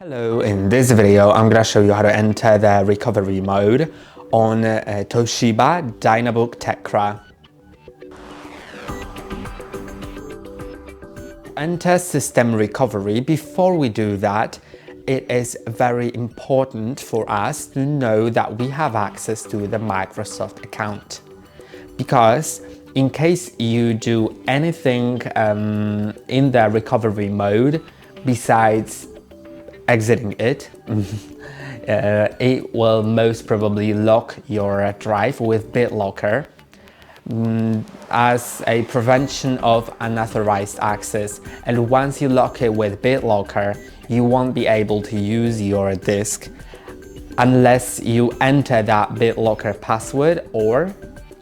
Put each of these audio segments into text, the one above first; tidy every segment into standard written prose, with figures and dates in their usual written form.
Hello, in this video I'm going to show you how to enter the recovery mode on Toshiba Dynabook Tecra. Enter system recovery. Before we do that, it is very important for us to know that we have access to the Microsoft account, because in case you do anything in the recovery mode besides exiting it, it will most probably lock your drive with BitLocker as a prevention of unauthorized access. And once you lock it with BitLocker, you won't be able to use your disk unless you enter that BitLocker password, or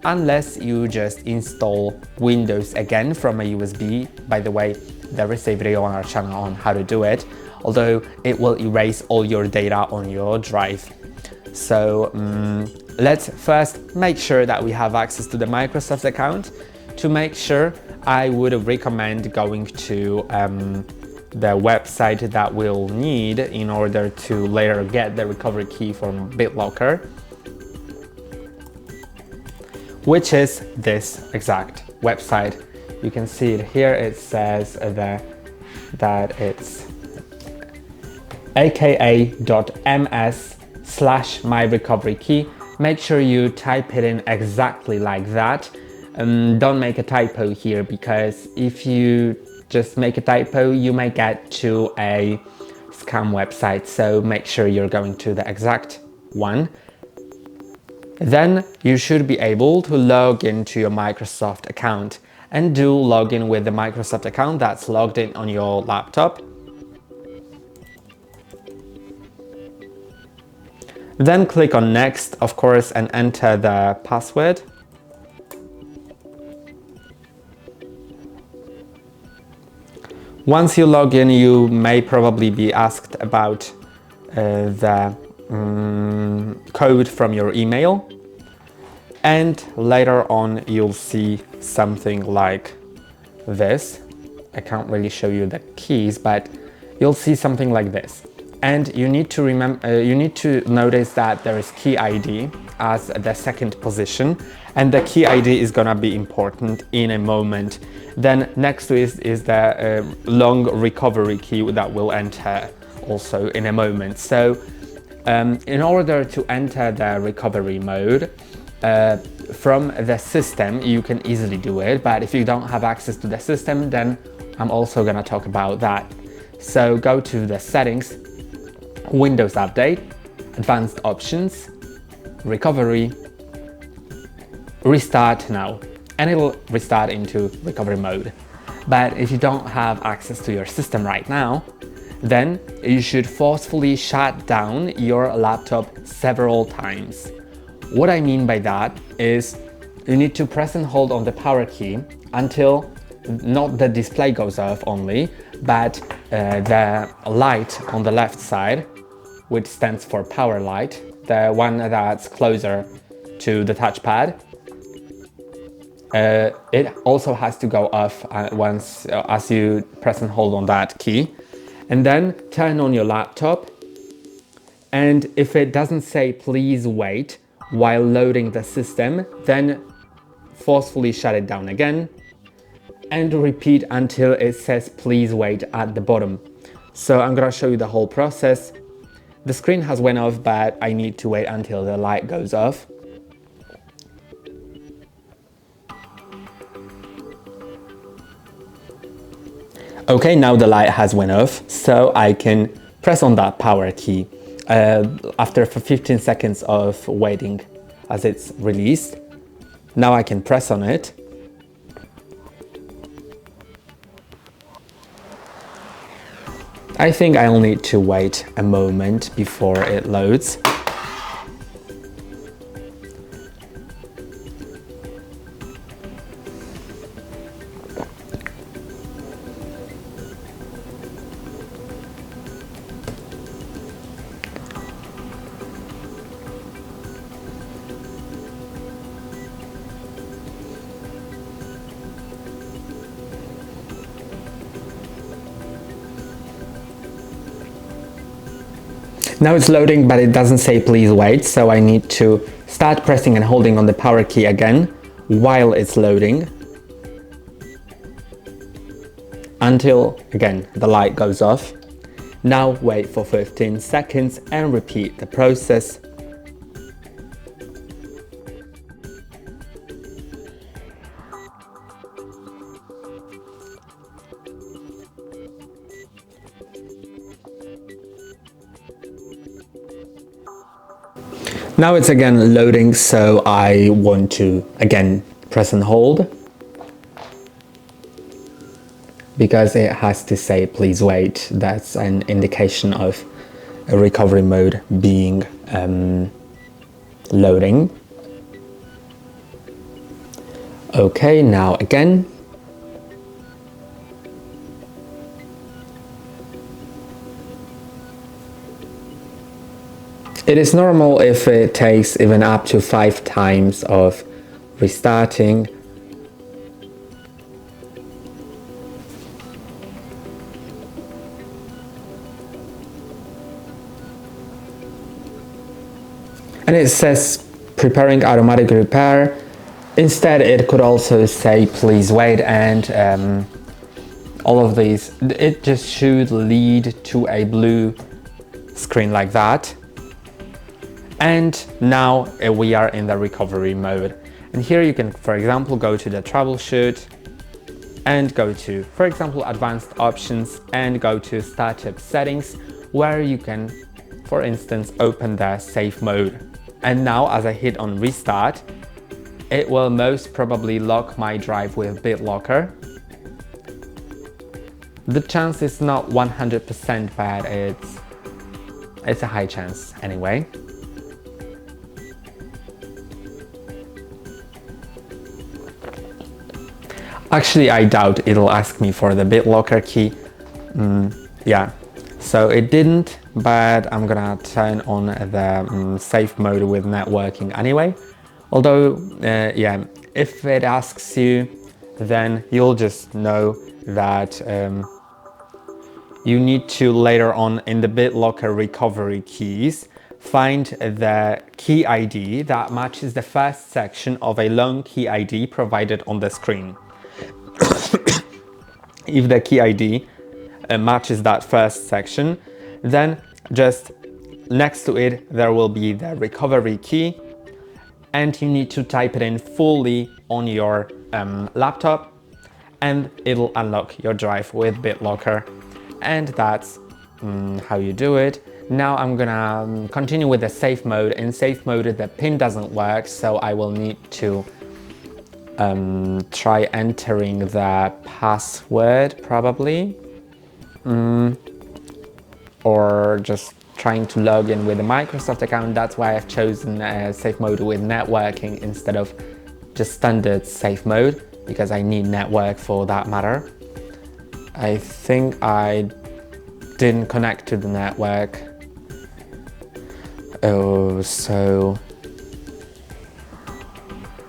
unless you just install Windows again from a USB. By the way, there is a video on our channel on how to do it, although it will erase all your data on your drive. So let's first make sure that we have access to the Microsoft account. To make sure, I would recommend going to the website that we'll need in order to later get the recovery key from BitLocker, which is this exact website. You can see it here. It says that it's aka.ms/myrecoverykey. Make sure you type it in exactly like that. Don't make a typo here, because if you just make a typo, you may get to a scam website. So make sure you're going to the exact one. Then you should be able to log into your Microsoft account, and do log in with the Microsoft account that's logged in on your laptop. Then click on next, of course, and enter the password. Once you log in, you may probably be asked about the code from your email, and later on you'll see something like this. I can't really show you the keys, but you'll see something like this. And you need to notice that there is key ID as the second position, and the key ID is gonna be important in a moment. Then next to it is the long recovery key that we'll enter also in a moment. So in order to enter the recovery mode from the system, you can easily do it, but if you don't have access to the system, then I'm also gonna talk about that. So go to the settings, Windows Update, Advanced Options, Recovery, Restart Now, and it will restart into recovery mode. But if you don't have access to your system right now, then you should forcefully shut down your laptop several times. What I mean by that is you need to press and hold on the power key until not the display goes off only, but the light on the left side, which stands for power light, the one that's closer to the touchpad, it also has to go off once as you press and hold on that key. And then turn on your laptop, and if it doesn't say please wait while loading the system, then forcefully shut it down again and repeat until it says please wait at the bottom. So I'm gonna show you the whole process. The screen has went off, but I need to wait until the light goes off. Okay, now the light has went off, so I can press on that power key after 15 seconds of waiting as it's released. Now I can press on it. I think I'll need to wait a moment before it loads. Now it's loading, but it doesn't say please wait, so I need to start pressing and holding on the power key again while it's loading until, again, the light goes off. Now wait for 15 seconds and repeat the process. Now it's again loading, so I want to again press and hold because it has to say please wait. That's an indication of a recovery mode being loading. Okay, now again. It is normal if it takes even up to 5 times of restarting. And it says preparing automatic repair. Instead, it could also say please wait, and all of these, it just should lead to a blue screen like that. And now we are in the recovery mode. And here you can, for example, go to the troubleshoot and go to, for example, advanced options and go to startup settings, where you can, for instance, open the safe mode. And now as I hit on restart, it will most probably lock my drive with BitLocker. The chance is not 100%, but it's a high chance anyway. Actually, I doubt it'll ask me for the BitLocker key. Yeah, so it didn't, but I'm gonna turn on the safe mode with networking anyway. Although, yeah, if it asks you, then you'll just know that you need to later on in the BitLocker recovery keys find the key ID that matches the first section of a long key ID provided on the screen. If the key ID matches that first section, then just next to it there will be the recovery key, and you need to type it in fully on your laptop, and it'll unlock your drive with BitLocker. And that's how you do it. Now I'm gonna continue with the safe mode. In safe mode the pin doesn't work, so I will need to try entering the password probably, or just trying to log in with a Microsoft account. That's why I've chosen safe mode with networking instead of just standard safe mode, because I need network for that matter. I think I didn't connect to the network. Oh, so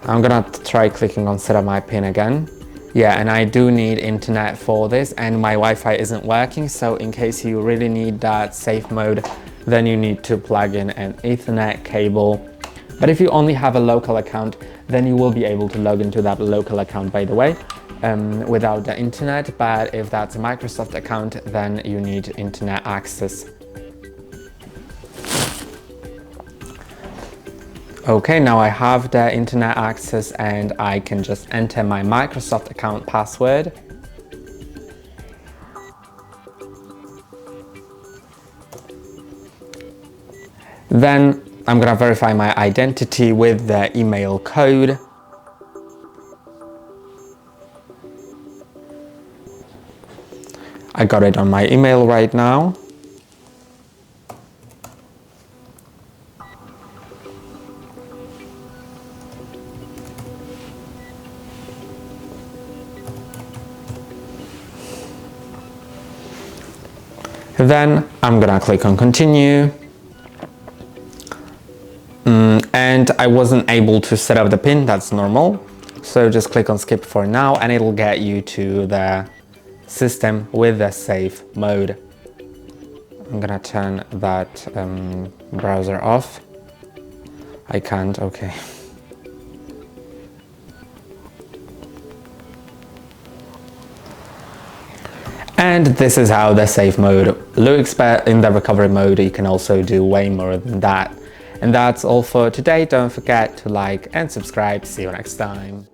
I'm gonna try clicking on set up my PIN again. Yeah, and I do need internet for this, and my Wi-Fi isn't working, so in case you really need that safe mode, then you need to plug in an Ethernet cable. But if you only have a local account, then you will be able to log into that local account, by the way, without the internet. But if that's a Microsoft account, then you need internet access. Okay, now I have the internet access and I can just enter my Microsoft account password. Then I'm gonna verify my identity with the email code. I got it on my email right now. Then I'm gonna click on continue. And I wasn't able to set up the PIN, that's normal. So just click on skip for now and it'll get you to the system with the safe mode. I'm gonna turn that browser off. I can't, okay. And this is how the save mode looks, but in the recovery mode you can also do way more than that. And that's all for today. Don't forget to like and subscribe. See you next time.